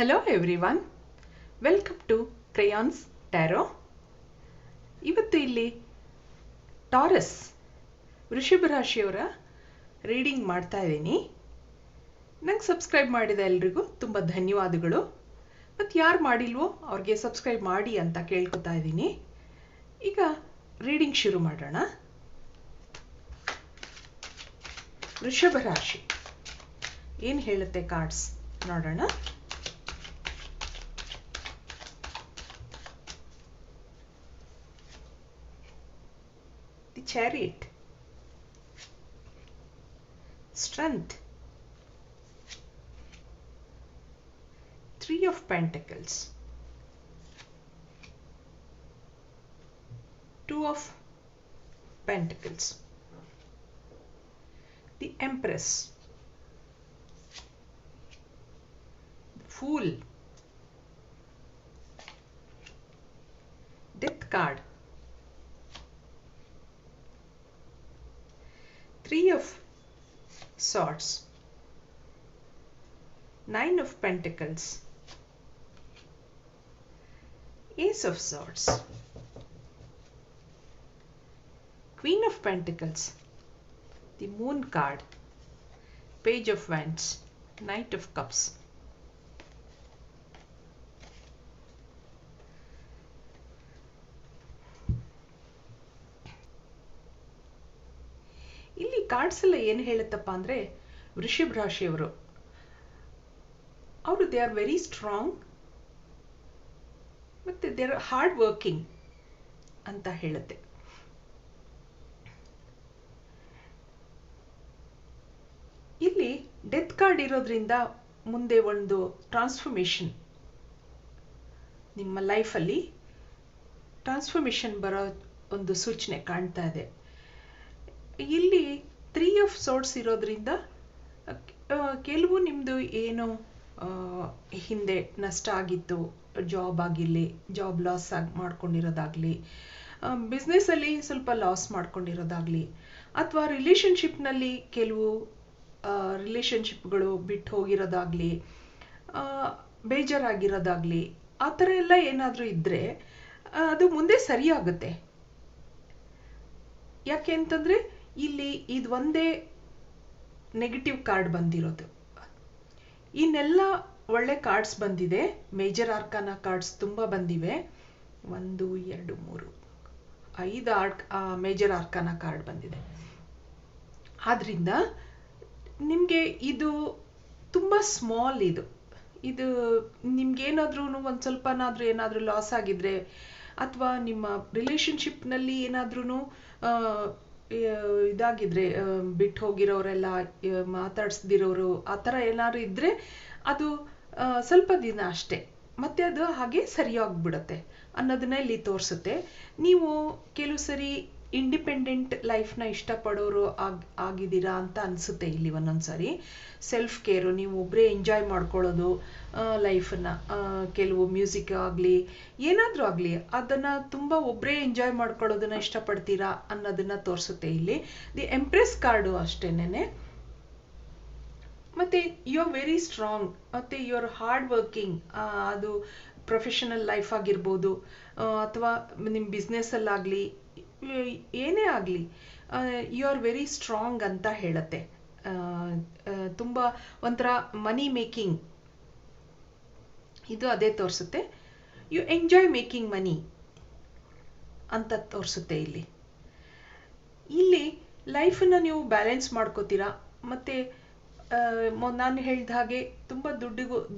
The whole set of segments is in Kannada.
Hello everyone, welcome to Crayons Tarot. ಇವತ್ತು ಇಲ್ಲಿ ಟಾರಸ್ ವೃಷಭ ರಾಶಿಯವರ ರೀಡಿಂಗ್ ಮಾಡ್ತಾ ಇದ್ದೀನಿ. ನಂಗೆ ಸಬ್ಸ್ಕ್ರೈಬ್ ಮಾಡಿದ ಎಲ್ರಿಗೂ ತುಂಬ ಧನ್ಯವಾದಗಳು. ಮತ್ತು ಯಾರು ಮಾಡಿಲ್ವೋ ಅವ್ರಿಗೆ ಸಬ್ಸ್ಕ್ರೈಬ್ ಮಾಡಿ ಅಂತ ಕೇಳ್ಕೊತಾ ಇದ್ದೀನಿ. ಈಗ ರೀಡಿಂಗ್ ಶುರು ಮಾಡೋಣ. ವೃಷಭ ರಾಶಿ ಏನು ಹೇಳುತ್ತೆ ಕಾರ್ಡ್ಸ್ ನೋಡೋಣ. The Chariot, Strength, Three of Pentacles, Two of Pentacles, the Empress, the Fool, Death card, Three of Swords, Nine of Pentacles, Ace of Swords, Queen of Pentacles, the Moon card, Page of Wands, Knight of Cups. ಇಲ್ಲಿ ಕಾರ್ಡ್ಸ್ ಎಲ್ಲ ಏನು ಹೇಳುತ್ತಪ್ಪ ಅಂದರೆ, ವೃಷಭ ರಾಶಿಯವರು ದೇ ಆರ್ ವೆರಿ ಸ್ಟ್ರಾಂಗ್ ಮತ್ತು ದೇ ಆರ್ ಹಾರ್ಡ್ ವರ್ಕಿಂಗ್ ಅಂತ ಹೇಳುತ್ತೆ. ಇಲ್ಲಿ ಡೆತ್ ಕಾರ್ಡ್ ಇರೋದ್ರಿಂದ ಮುಂದೆ ಒಂದು ಟ್ರಾನ್ಸ್ಫಾರ್ಮೇಷನ್, ನಿಮ್ಮ ಲೈಫಲ್ಲಿ ಟ್ರಾನ್ಸ್ಫಾರ್ಮೇಷನ್ ಬರೋ ಒಂದು ಸೂಚನೆ ಕಾಣ್ತಾ ಇದೆ. ಇಲ್ಲಿ ತ್ರೀ ಆಫ್ ಸೋರ್ಟ್ಸ್ ಇರೋದ್ರಿಂದ ಕೆಲವು ನಿಮ್ಮದು ಏನು ಹಿಂದೆ ನಷ್ಟ ಆಗಿತ್ತು, ಜಾಬ್ ಆಗಿರಲಿ, ಜಾಬ್ ಲಾಸ್ ಆಗಿ ಮಾಡ್ಕೊಂಡಿರೋದಾಗಲಿ, ಬಿಸ್ನೆಸ್ಸಲ್ಲಿ ಸ್ವಲ್ಪ ಲಾಸ್ ಮಾಡ್ಕೊಂಡಿರೋದಾಗಲಿ, ಅಥವಾ ರಿಲೇಷನ್ಶಿಪ್ನಲ್ಲಿ ಕೆಲವು ರಿಲೇಷನ್ಶಿಪ್ಗಳು ಬಿಟ್ಟು ಹೋಗಿರೋದಾಗಲಿ, ಬೇಜಾರಾಗಿರೋದಾಗಲಿ, ಆ ಥರ ಎಲ್ಲ ಏನಾದರೂ ಇದ್ದರೆ ಅದು ಮುಂದೆ ಸರಿಯಾಗುತ್ತೆ. ಯಾಕೆ ಅಂತಂದರೆ ಇಲ್ಲಿ ಇದು ಒಂದೇ ನೆಗೆಟಿವ್ ಕಾರ್ಡ್ ಬಂದಿರೋದು. ಇನ್ನೆಲ್ಲ ಒಳ್ಳೆ ಕಾರ್ಡ್ಸ್ ಬಂದಿದೆ. ಮೇಜರ್ ಆರ್ಕಾನ ಕಾರ್ಡ್ಸ್ ತುಂಬ ಬಂದಿವೆ. 1 2 3 5 ಮೇಜರ್ ಆರ್ಕಾನ ಕಾರ್ಡ್ ಬಂದಿದೆ. ಆದ್ರಿಂದ ನಿಮಗೆ ಇದು ತುಂಬ ಸ್ಮಾಲ್. ಇದು ನಿಮ್ಗೇನಾದ್ರೂ ಒಂದು ಸ್ವಲ್ಪನಾದ್ರೂ ಏನಾದರೂ ಲಾಸ್ ಆಗಿದ್ರೆ, ಅಥವಾ ನಿಮ್ಮ ರಿಲೇಷನ್ಶಿಪ್ನಲ್ಲಿ ಏನಾದ್ರೂ ಇದಾಗಿದ್ರೆ, ಬಿಟ್ಟು ಹೋಗಿರೋರೆಲ್ಲ ಮಾತಾಡಿಸ್ದಿರೋರು ಆ ಥರ ಏನಾದ್ರು ಇದ್ದರೆ ಅದು ಸ್ವಲ್ಪ ದಿನ ಅಷ್ಟೇ, ಮತ್ತೆ ಅದು ಹಾಗೆ ಸರಿಯಾಗ್ಬಿಡುತ್ತೆ ಅನ್ನೋದನ್ನ ಇಲ್ಲಿ ತೋರಿಸುತ್ತೆ. ನೀವು ಕೆಲವು ಸರಿ ಇಂಡಿಪೆಂಡೆಂಟ್ ಲೈಫ್ನ ಇಷ್ಟಪಡೋರು ಆಗಿದ್ದೀರಾ ಅಂತ ಅನಿಸುತ್ತೆ. ಇಲ್ಲಿ ಒಂದೊಂದ್ಸರಿ ಸೆಲ್ಫ್ ಕೇರು, ನೀವು ಒಬ್ಬರೇ ಎಂಜಾಯ್ ಮಾಡ್ಕೊಳ್ಳೋದು ಲೈಫನ್ನು, ಕೆಲವು ಮ್ಯೂಸಿಕ್ ಆಗಲಿ ಏನಾದರೂ ಆಗಲಿ ಅದನ್ನು ತುಂಬ ಒಬ್ಬರೇ ಎಂಜಾಯ್ ಮಾಡ್ಕೊಳ್ಳೋದನ್ನ ಇಷ್ಟಪಡ್ತೀರಾ ಅನ್ನೋದನ್ನ ತೋರಿಸುತ್ತೆ. ಇಲ್ಲಿ ದಿ ಎಂಪ್ರೆಸ್ ಕಾರ್ಡು ಅಷ್ಟೇನೆ. ಮತ್ತು ಯು ಆರ್ ವೆರಿ ಸ್ಟ್ರಾಂಗ್, ಮತ್ತು ಯು ಆರ್ ಹಾರ್ಡ್ ವರ್ಕಿಂಗ್. ಅದು ಪ್ರೊಫೆಷನಲ್ ಲೈಫ್ ಆಗಿರ್ಬೋದು, ಅಥವಾ ನಿಮ್ಮ ಬಿಸ್ನೆಸ್ಸಲ್ಲಾಗಲಿ ಏನೇ ಆಗಲಿ, ಯು ಆರ್ ವೆರಿ ಸ್ಟ್ರಾಂಗ್ ಅಂತ ಹೇಳುತ್ತೆ. ತುಂಬ ಒಂಥರ ಮನಿ ಮೇಕಿಂಗ್, ಇದು ಅದೇ ತೋರಿಸುತ್ತೆ. ಯು ಎಂಜಾಯ್ ಮೇಕಿಂಗ್ ಮನಿ ಅಂತ ತೋರಿಸುತ್ತೆ. ಇಲ್ಲಿ ಲೈಫನ್ನು ನೀವು ಬ್ಯಾಲೆನ್ಸ್ ಮಾಡ್ಕೋತೀರಾ. ಮತ್ತು ನಾನು ಹೇಳಿದ ಹಾಗೆ ತುಂಬ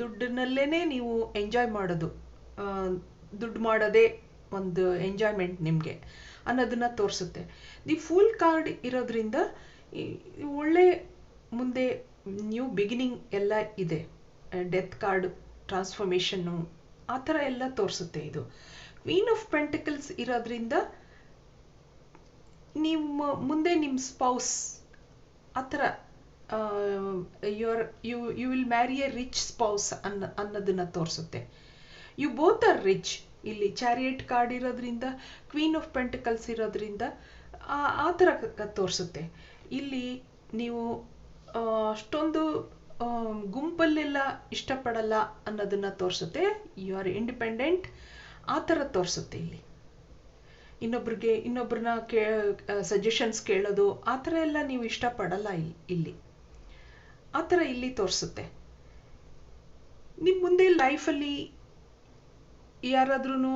ದುಡ್ಡಿನಲ್ಲೇ ನೀವು ಎಂಜಾಯ್ ಮಾಡೋದು, ದುಡ್ಡು ಮಾಡೋದೇ ಒಂದು ಎಂಜಾಯ್ಮೆಂಟ್ ನಿಮಗೆ ಅನ್ನೋದನ್ನ ತೋರಿಸುತ್ತೆ. ದಿ ಫುಲ್ ಕಾರ್ಡ್ ಇರೋದ್ರಿಂದ ಒಳ್ಳೆ ಮುಂದೆ ನ್ಯೂ ಬಿಗಿನಿಂಗ್ ಎಲ್ಲ ಇದೆ. ಡೆತ್ ಕಾರ್ಡ್, ಟ್ರಾನ್ಸ್ಫಾರ್ಮೇಷನ್ನು ಆ ಥರ ಎಲ್ಲ ತೋರಿಸುತ್ತೆ. ಇದು ಕ್ವೀನ್ ಆಫ್ ಪೆಂಟಿಕಲ್ಸ್ ಇರೋದ್ರಿಂದ ನಿಮ್ಮ ಮುಂದೆ ನಿಮ್ಮ ಸ್ಪೌಸ್ ಆ ಥರ you will marry a rich spouse ಅನ್ನೋದನ್ನ ತೋರಿಸುತ್ತೆ. You both are rich. ಇಲ್ಲಿ ಚಾರಿಯಟ್ ಕಾರ್ಡ್ ಇರೋದ್ರಿಂದ, ಕ್ವೀನ್ ಆಫ್ ಪೆಂಟಿಕಲ್ಸ್ ಇರೋದ್ರಿಂದ ಆ ಥರ ತೋರಿಸುತ್ತೆ. ಇಲ್ಲಿ ನೀವು ಅಷ್ಟೊಂದು ಗುಂಪಲ್ಲೆಲ್ಲ ಇಷ್ಟಪಡಲ್ಲ ಅನ್ನೋದನ್ನ ತೋರಿಸುತ್ತೆ. ಯು ಆರ್ ಇಂಡಿಪೆಂಡೆಂಟ್ ಆ ಥರ ತೋರಿಸುತ್ತೆ ಇಲ್ಲಿ. ಇನ್ನೊಬ್ರನ್ನ ಸಜೆಷನ್ಸ್ ಕೇಳೋದು ಆ ಥರ ಎಲ್ಲ ನೀವು ಇಷ್ಟಪಡಲ್ಲ ಇಲ್ಲಿ ಆ ಥರ ಇಲ್ಲಿ ತೋರಿಸುತ್ತೆ. ನಿಮ್ಮ ಮುಂದೆ ಲೈಫಲ್ಲಿ ಯಾರಾದ್ರೂ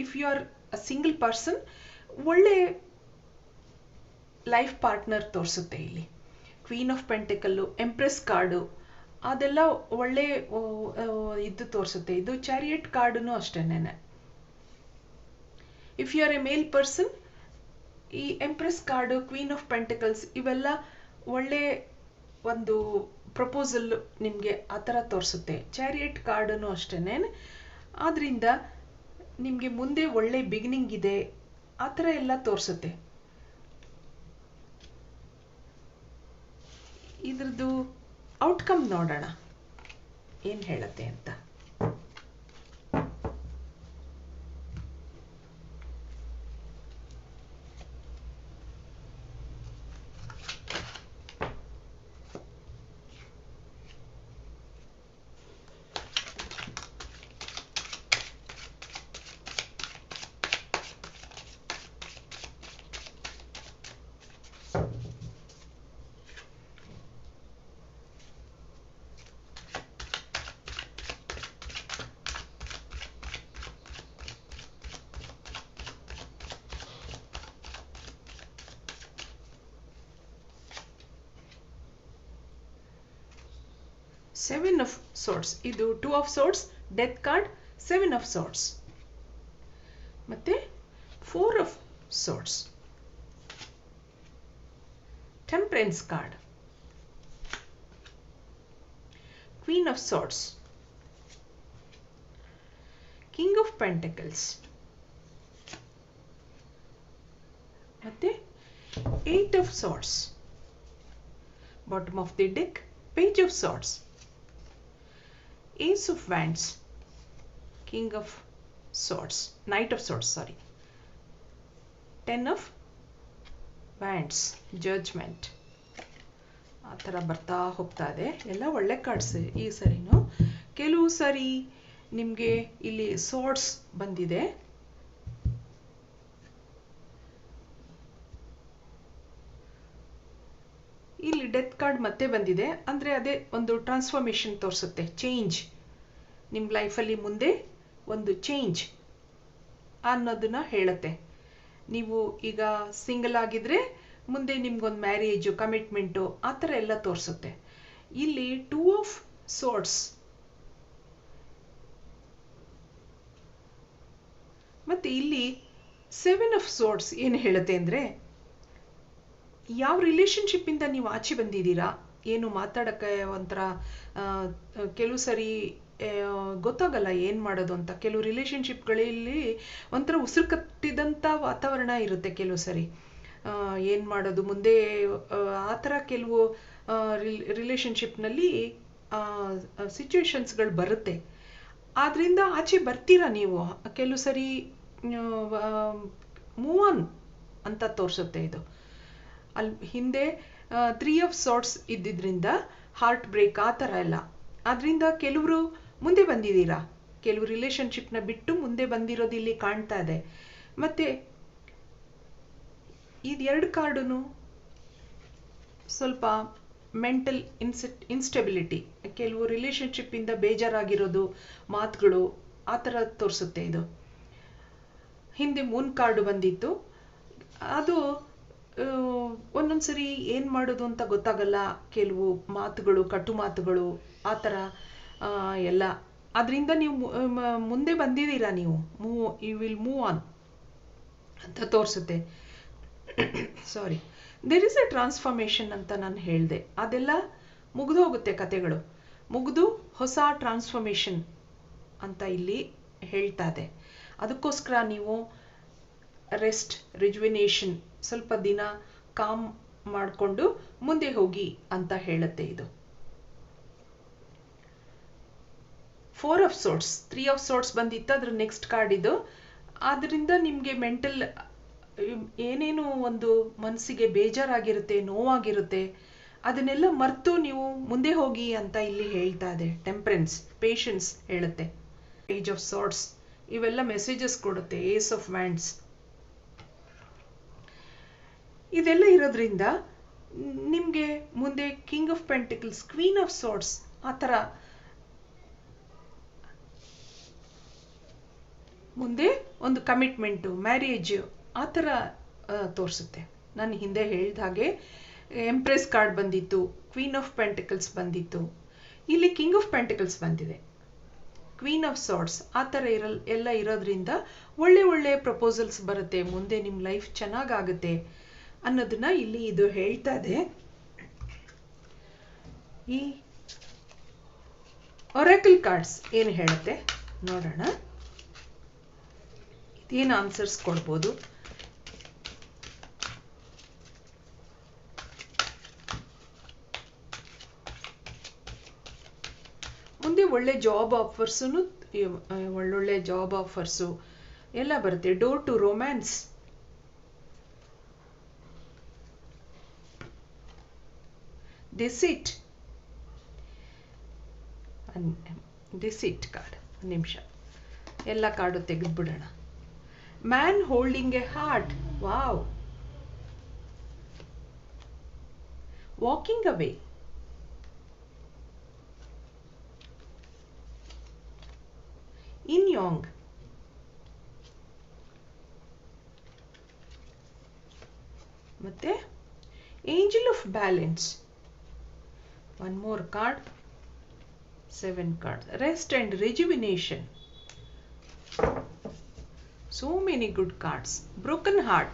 if you are a single person ಒಳ್ಳೆ ಲೈಫ್ ಪಾರ್ಟ್ನರ್ ತೋರಿಸುತ್ತೆ ಇಲ್ಲಿ. Queen of pentacle, empress card ಅದೆಲ್ಲ ಒಳ್ಳೆ ಇದು ತೋರಿಸುತ್ತೆ. ಇದು ಚಾರಿಯಟ್ ಕಾರ್ಡನ್ನು ಅಷ್ಟೇನೆ. If you are a male person ಈ empress card, queen of pentacles ಇವೆಲ್ಲ ಒಳ್ಳೆ ಒಂದು ಪ್ರಪೋಸಲ್ ನಿಮಗೆ ಆ ಥರ ತೋರಿಸುತ್ತೆ. ಚಾರಿಯಟ್ ಕಾರ್ಡನ್ನು ಅಷ್ಟೇನೆ. ಆದ್ರಿಂದ ನಿಮಗೆ ಮುಂದೆ ಒಳ್ಳೆ ಬಿಗಿನಿಂಗ್ ಇದೆ ಆ ಥರ ಎಲ್ಲ ತೋರಿಸುತ್ತೆ. ಇದ್ರದ್ದು ಔಟ್ಕಮ್ ನೋಡೋಣ ಏನು ಹೇಳುತ್ತೆ ಅಂತ. ಸೆವೆನ್ ಆಫ್ ಸೋರ್ಟ್ಸ್, ಇದು 2 of swords, death card, 7 of swords, ಮತ್ತೆ 4 of swords, temperance card, queen of swords, king of pentacles, ಮತ್ತೆ 8 of swords, bottom of the deck, page of swords, Ace of Wands, King of Swords, Knight of Swords, sorry, 10 of Wands, Judgment. ಆ ಥರ ಬರ್ತಾ ಹೋಗ್ತಾ ಇದೆ. ಎಲ್ಲ ಒಳ್ಳೆ ಕಾರ್ಡ್ಸ್ ಈ ಸರಿನೂ. ಕೆಲವು ಸರಿ ನಿಮಗೆ ಇಲ್ಲಿ ಸೋರ್ಡ್ಸ್ ಬಂದಿದೆ. ಇಲ್ಲಿ ಡೆತ್ ಕಾರ್ಡ್ ಮತ್ತೆ ಬಂದಿದೆ. ಅಂದರೆ ಅದೇ ಒಂದು ಟ್ರಾನ್ಸ್ಫಾರ್ಮೇಷನ್ ತೋರಿಸುತ್ತೆ, ಚೇಂಜ್. ನಿಮ್ಮ ಲೈಫಲ್ಲಿ ಮುಂದೆ ಒಂದು ಚೇಂಜ್ ಅನ್ನೋದನ್ನ ಹೇಳುತ್ತೆ. ನೀವು ಈಗ ಸಿಂಗಲ್ ಆಗಿದ್ರೆ ಮುಂದೆ ನಿಮ್ಗೊಂದು ಮ್ಯಾರೇಜು, ಕಮಿಟ್ಮೆಂಟು ಆ ಥರ ಎಲ್ಲ ತೋರಿಸುತ್ತೆ. ಇಲ್ಲಿ 2 ಆಫ್ ಸೋರ್ಡ್ಸ್ ಮತ್ತೆ ಇಲ್ಲಿ 7 ಆಫ್ ಸೋರ್ಡ್ಸ್ ಏನು ಹೇಳುತ್ತೆ ಅಂದರೆ, ಯಾವ ರಿಲೇಶನ್ಶಿಪ್ಪಿಂದ ನೀವು ಆಚೆ ಬಂದಿದ್ದೀರಾ, ಏನು ಮಾತಾಡೋಕ್ಕೆ ಒಂಥರ ಕೆಲವು ಸರಿ ಗೊತ್ತಾಗಲ್ಲ ಏನು ಮಾಡೋದು ಅಂತ. ಕೆಲವು ರಿಲೇಶನ್ಶಿಪ್ಗಳಲ್ಲಿ ಒಂಥರ ಉಸಿರು ಕಟ್ಟಿದಂಥ ವಾತಾವರಣ ಇರುತ್ತೆ. ಕೆಲವು ಸರಿ ಏನು ಮಾಡೋದು ಮುಂದೆ ಆ ಥರ ಕೆಲವು ರಿಲೇಶನ್ಶಿಪ್ನಲ್ಲಿ ಸಿಚುವೇಶನ್ಸ್ಗಳು ಬರುತ್ತೆ. ಆದ್ದರಿಂದ ಆಚೆ ಬರ್ತೀರಾ ನೀವು. ಕೆಲವು ಸರಿ ಮೂವ್ ಆನ್ ಅಂತ ತೋರಿಸುತ್ತೆ ಇದು. ಅಲ್ಲಿ ಹಿಂದೆ 3 ಆಫ್ ಸಾರ್ಟ್ಸ್ ಇದ್ದಿದ್ರಿಂದ ಹಾರ್ಟ್ ಬ್ರೇಕ್ ಆ ಥರ ಎಲ್ಲ. ಅದರಿಂದ ಕೆಲವರು ಮುಂದೆ ಬಂದಿದ್ದೀರಾ, ಕೆಲವು ರಿಲೇಶನ್ಶಿಪ್ನ ಬಿಟ್ಟು ಮುಂದೆ ಬಂದಿರೋದು ಇಲ್ಲಿ ಕಾಣ್ತಾ ಇದೆ. ಮತ್ತೆ ಇದು 2 ಕಾರ್ಡೂ ಸ್ವಲ್ಪ ಮೆಂಟಲ್ ಇನ್ಸ್ಟೆಬಿಲಿಟಿ, ಕೆಲವು ರಿಲೇಶನ್ಶಿಪ್ಪಿಂದ ಬೇಜಾರಾಗಿರೋದು ಮಾತುಗಳು ಆ ಥರ ತೋರಿಸುತ್ತೆ ಇದು. ಹಿಂದೆ ಮೂನ್ ಕಾರ್ಡು ಬಂದಿತ್ತು, ಅದು ಒಂದೊಂದ್ಸರಿ ಏನು ಮಾಡೋದು ಅಂತ ಗೊತ್ತಾಗಲ್ಲ, ಕೆಲವು ಮಾತುಗಳು, ಕಟು ಮಾತುಗಳು ಆ ಥರ ಎಲ್ಲ. ಅದರಿಂದ ನೀವು ಮುಂದೆ ಬಂದಿದ್ದೀರಾ, ನೀವು ಯು ವಿಲ್ ಮೂವ್ ಆನ್ ಅಂತ ತೋರಿಸುತ್ತೆ. ಸಾರಿ, ದೇರ್ ಇಸ್ ಎ ಟ್ರಾನ್ಸ್ಫಾರ್ಮೇಷನ್ ಅಂತ ನಾನು ಹೇಳಿದೆ. ಅದೆಲ್ಲ ಮುಗಿದು ಹೋಗುತ್ತೆ, ಕತೆಗಳು ಮುಗಿದು ಹೊಸ ಟ್ರಾನ್ಸ್ಫಾರ್ಮೇಷನ್ ಅಂತ ಇಲ್ಲಿ ಹೇಳ್ತಾ ಇದೆ. ಅದಕ್ಕೋಸ್ಕರ ನೀವು ರೆಸ್ಟ್, ರಿಜುವಿನೇಷನ್, ಸ್ವಲ್ಪ ದಿನ ಕಾಮ್ ಮಾಡಿಕೊಂಡು ಮುಂದೆ ಹೋಗಿ ಅಂತ ಹೇಳುತ್ತೆ ಇದು. 4 ಆಫ್ ಸೋರ್ಟ್ಸ್, 3 ಆಫ್ ಸೋರ್ಟ್ಸ್ ಬಂದಿತ್ತು, ಅದ್ರ ನೆಕ್ಸ್ಟ್ ಕಾರ್ಡ್ ಇದು. ಆದ್ರಿಂದ ನಿಮಗೆ ಮೆಂಟಲ್ ಏನೇನು ಒಂದು ಮನಸ್ಸಿಗೆ ಬೇಜಾರಾಗಿರುತ್ತೆ, ನೋವಾಗಿರುತ್ತೆ, ಅದನ್ನೆಲ್ಲ ಮರೆತು ನೀವು ಮುಂದೆ ಹೋಗಿ ಅಂತ ಇಲ್ಲಿ ಹೇಳ್ತಾ ಇದೆ. ಟೆಂಪರೆನ್ಸ್, ಪೇಷನ್ಸ್ ಹೇಳುತ್ತೆ. ಏಜ್ ಆಫ್ ಸಾರ್ಟ್ಸ್ ಇವೆಲ್ಲ ಮೆಸೇಜಸ್ ಕೊಡುತ್ತೆ. ಏಸ್ ಆಫ್ ವ್ಯಾಂಡ್ಸ್ ಇದೆಲ್ಲ ಇರೋದ್ರಿಂದ ನಿಮಗೆ ಮುಂದೆ king of pentacles, queen of swords ಆ ಥರ ಮುಂದೆ ಒಂದು ಕಮಿಟ್ಮೆಂಟು, ಮ್ಯಾರೇಜ್ ಆ ಥರ ತೋರಿಸುತ್ತೆ. ನಾನು ಹಿಂದೆ ಹೇಳಿದ ಹಾಗೆ ಎಂಪ್ರೆಸ್ ಕಾರ್ಡ್ ಬಂದಿತ್ತು, ಕ್ವೀನ್ ಆಫ್ ಪೆಂಟಿಕಲ್ಸ್ ಬಂದಿತ್ತು, ಇಲ್ಲಿ ಕಿಂಗ್ ಆಫ್ ಪೆಂಟಿಕಲ್ಸ್ ಬಂದಿದೆ, ಕ್ವೀನ್ ಆಫ್ ಸಾರ್ಟ್ಸ್ ಆ ಥರ ಎಲ್ಲ ಇರೋದ್ರಿಂದ ಒಳ್ಳೆ ಒಳ್ಳೆ ಪ್ರಪೋಸಲ್ಸ್ ಬರುತ್ತೆ, ಮುಂದೆ ನಿಮ್ಮ ಲೈಫ್ ಚೆನ್ನಾಗಾಗುತ್ತೆ ಅನ್ನೋದನ್ನ ಇಲ್ಲಿ ಇದು ಹೇಳ್ತಾ ಇದೆ. ಈ ಒರಾಕಲ್ ಕಾರ್ಡ್ಸ್ ಏನು ಹೇಳುತ್ತೆ ನೋಡೋಣ. ಇದೇನು ಆನ್ಸರ್ಸ್ ಕೊಡ್ಬೋದು. ಮುಂದೆ ಒಳ್ಳೆ ಜಾಬ್ ಆಫರ್ಸು, ಒಳ್ಳೊಳ್ಳೆ ಜಾಬ್ ಆಫರ್ಸು ಎಲ್ಲ ಬರುತ್ತೆ. Door to romance, deceit card. ಒಂದು ನಿಮಿಷ ಎಲ್ಲ ಕಾರ್ಡು ತೆಗೆದ್ಬಿಡೋಣ. Man holding a heart, wow. Walking away, yin yang, ಮತ್ತೆ angel of balance. One more card, 7 cards. Rest and rejuvenation. So many good cards. Broken heart,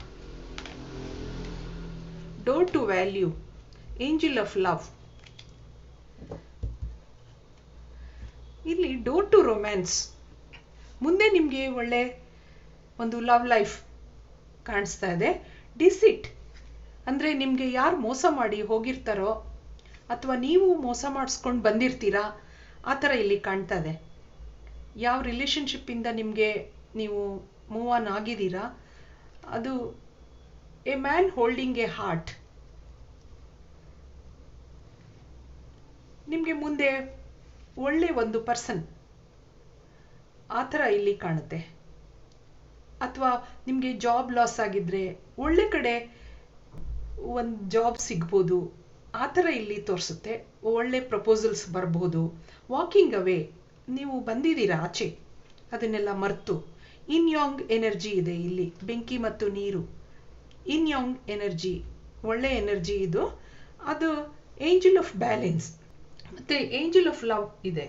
door to value, angel of love. ಇಲ್ಲಿ ಡೋರ್ ಟು ರೊಮ್ಯಾನ್ಸ್, ಮುಂದೆ ನಿಮಗೆ ಒಳ್ಳೆ ಒಂದು ಲವ್ ಲೈಫ್ ಕಾಣಿಸ್ತಾ ಇದೆ. ಡಿಸಿಟ್ ಅಂದರೆ ನಿಮಗೆ ಯಾರು ಮೋಸ ಮಾಡಿ ಹೋಗಿರ್ತಾರೋ ಅಥವಾ ನೀವು ಮೋಸ ಮಾಡಿಸ್ಕೊಂಡು ಬಂದಿರ್ತೀರಾ ಆ ಥರ ಇಲ್ಲಿ ಕಾಣ್ತಾ ಇದೆ. ಯಾವ ರಿಲೇಷನ್ಶಿಪ್ಪಿಂದ ನಿಮಗೆ ನೀವು ಮೂವ್ ಆನ್ ಆಗಿದ್ದೀರಾ ಅದು A man holding a heart. ನಿಮಗೆ ಮುಂದೆ ಒಳ್ಳೆ ಒಂದು ಪರ್ಸನ್ ಆ ಥರ ಇಲ್ಲಿ ಕಾಣುತ್ತೆ. ಅಥವಾ ನಿಮಗೆ ಜಾಬ್ ಲಾಸ್ ಆಗಿದ್ರೆ ಒಳ್ಳೆ ಕಡೆ ಒಂದು ಜಾಬ್ ಸಿಗ್ಬೋದು ಆ ಥರ ಇಲ್ಲಿ ತೋರಿಸುತ್ತೆ. ಒಳ್ಳೆ ಪ್ರಪೋಸಲ್ಸ್ ಬರ್ಬೋದು. ವಾಕಿಂಗ್ ಅವೇ, ನೀವು ಬಂದಿದ್ದೀರಾ ಆಚೆ, ಅದನ್ನೆಲ್ಲ ಮರೆತು. ಇನ್ ಯಾಂಗ್ ಎನರ್ಜಿ ಇದೆ ಇಲ್ಲಿ, ಬೆಂಕಿ ಮತ್ತು ನೀರು. ಇನ್ ಯಾಂಗ್ ಎನರ್ಜಿ, ಒಳ್ಳೆ ಎನರ್ಜಿ ಇದು. ಅದು ಏಂಜಲ್ ಆಫ್ ಬ್ಯಾಲೆನ್ಸ್ ಮತ್ತು ಏಂಜಲ್ ಆಫ್ ಲವ್ ಇದೆ.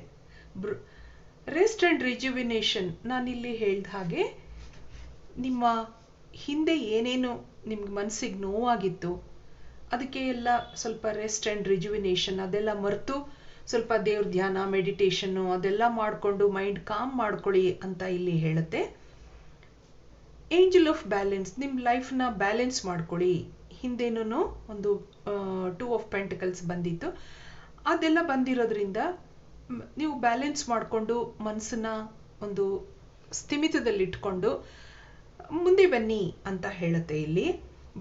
ರೆಸ್ಟ್ ಆ್ಯಂಡ್ ರಿಜುವಿನೇಷನ್, ನಾನಿಲ್ಲಿ ಹೇಳಿದ ಹಾಗೆ ನಿಮ್ಮ ಹಿಂದೆ ಏನೇನು ನಿಮ್ಗೆ ಮನಸ್ಸಿಗೆ ನೋವಾಗಿತ್ತು ಅದಕ್ಕೆ ಎಲ್ಲ ಸ್ವಲ್ಪ ರೆಸ್ಟ್ ಆ್ಯಂಡ್ ರಿಜುವಿನೇಷನ್ ಅದೆಲ್ಲ ಮರೆತು ಸ್ವಲ್ಪ ದೇವ್ರ ಧ್ಯಾನ, ಮೆಡಿಟೇಷನ್ನು ಅದೆಲ್ಲ ಮಾಡಿಕೊಂಡು ಮೈಂಡ್ ಕಾಮ್ ಮಾಡ್ಕೊಳ್ಳಿ ಅಂತ ಇಲ್ಲಿ ಹೇಳುತ್ತೆ. ಏಂಜಲ್ ಆಫ್ ಬ್ಯಾಲೆನ್ಸ್, ನಿಮ್ಮ ಲೈಫ್ನ ಬ್ಯಾಲೆನ್ಸ್ ಮಾಡ್ಕೊಳ್ಳಿ. ಹಿಂದೇನೂ ಒಂದು 2 ಆಫ್ ಪೆಂಟಿಕಲ್ಸ್ ಬಂದಿತ್ತು, ಅದೆಲ್ಲ ಬಂದಿರೋದ್ರಿಂದ ನೀವು ಬ್ಯಾಲೆನ್ಸ್ ಮಾಡಿಕೊಂಡು ಮನಸ್ಸನ್ನ ಒಂದು ಸ್ಥಿಮಿತದಲ್ಲಿಟ್ಕೊಂಡು ಮುಂದೆ ಬನ್ನಿ ಅಂತ ಹೇಳುತ್ತೆ ಇಲ್ಲಿ.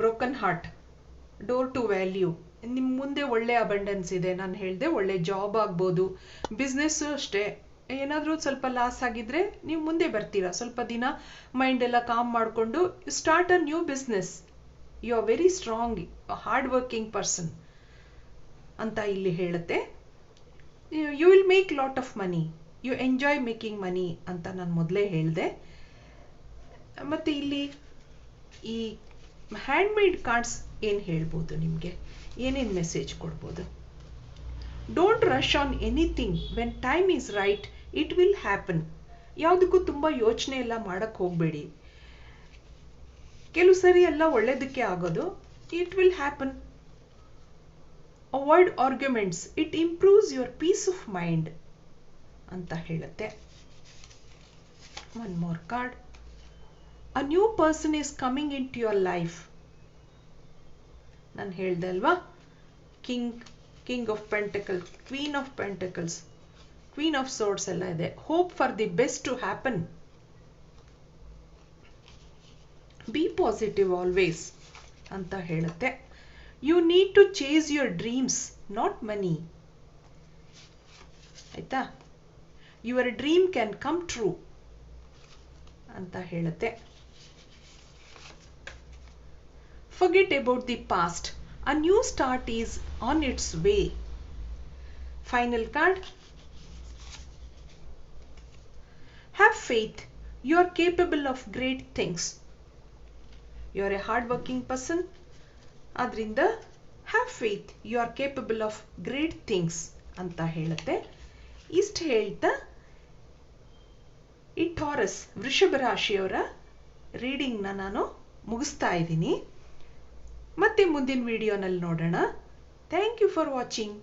Broken heart, door to value, ನಿಮ್ಮ ಮುಂದೆ ಒಳ್ಳೆ ಅಬಂಡೆನ್ಸ್ ಇದೆ. ನಾನು ಹೇಳಿದೆ ಒಳ್ಳೆ ಜಾಬ್ ಆಗ್ಬೋದು, ಬಿಸ್ನೆಸ್ಸು ಅಷ್ಟೇ. ಏನಾದರೂ ಸ್ವಲ್ಪ ಲಾಸ್ ಆಗಿದ್ರೆ ನೀವು ಮುಂದೆ ಬರ್ತೀರಾ. ಸ್ವಲ್ಪ ದಿನ ಮೈಂಡ್ ಎಲ್ಲ ಕಾಮ್ ಮಾಡಿಕೊಂಡು start a new business. You are very strong, hard working person ಅಂತ ಇಲ್ಲಿ ಹೇಳುತ್ತೆ. You will make lot of money, you enjoy making money ಅಂತ ನಾನು ಮೊದಲೇ ಹೇಳಿದೆ. ಮತ್ತು ಇಲ್ಲಿ ಈ ಹ್ಯಾಂಡ್ಮೇಡ್ ಕಾರ್ಡ್ಸ್ ಏನು ಹೇಳ್ಬೋದು, ನಿಮಗೆ ಏನೇನು ಮೆಸೇಜ್ ಕೊಡ್ಬೋದು. Don't rush on anything, when time is right it will happen. ಯಾವುದಕ್ಕೂ ತುಂಬ ಯೋಚನೆ ಎಲ್ಲ ಮಾಡೋಕ್ಕೆ ಹೋಗಬೇಡಿ. ಕೆಲವು ಸರಿ ಎಲ್ಲ ಒಳ್ಳೆಯದಕ್ಕೆ ಆಗೋದು. It will happen. Avoid arguments, it improves your peace of mind ಅಂತ ಹೇಳುತ್ತೆ. One more card, a new person is coming into your life. ನಾನು ಹೇಳ್ದೆ ಅಲ್ವಾ, king of pentacles, queen of pentacles, queen of swords ಎಲ್ಲ ಇದೆ. Hope for the best to happen. Be positive always ಅಂತ ಹೇಳುತ್ತೆ. You need to chase your dreams, not money. ಆಯ್ತಾ? Your dream can come true ಅಂತ ಹೇಳುತ್ತೆ. Forget about the past. A new start is on its way. Final card. Have faith. You are capable of great things. You are a hard-working person. Adrinda, have faith. You are capable of great things ಅಂತ ಹೇಳುತ್ತೆ. ಇಷ್ಟು ಹೇಳ್ತಾ ಈ ಟಾರಸ್ ವೃಷಭ ರಾಶಿಯವರ ರೀಡಿಂಗ್ನ ನಾನು ಮುಗಿಸ್ತಾ ಇದ್ದೀನಿ. ಮತ್ತೆ ಮುಂದಿನ ವಿಡಿಯೋನಲ್ಲಿ ನೋಡೋಣ. Thank you for watching.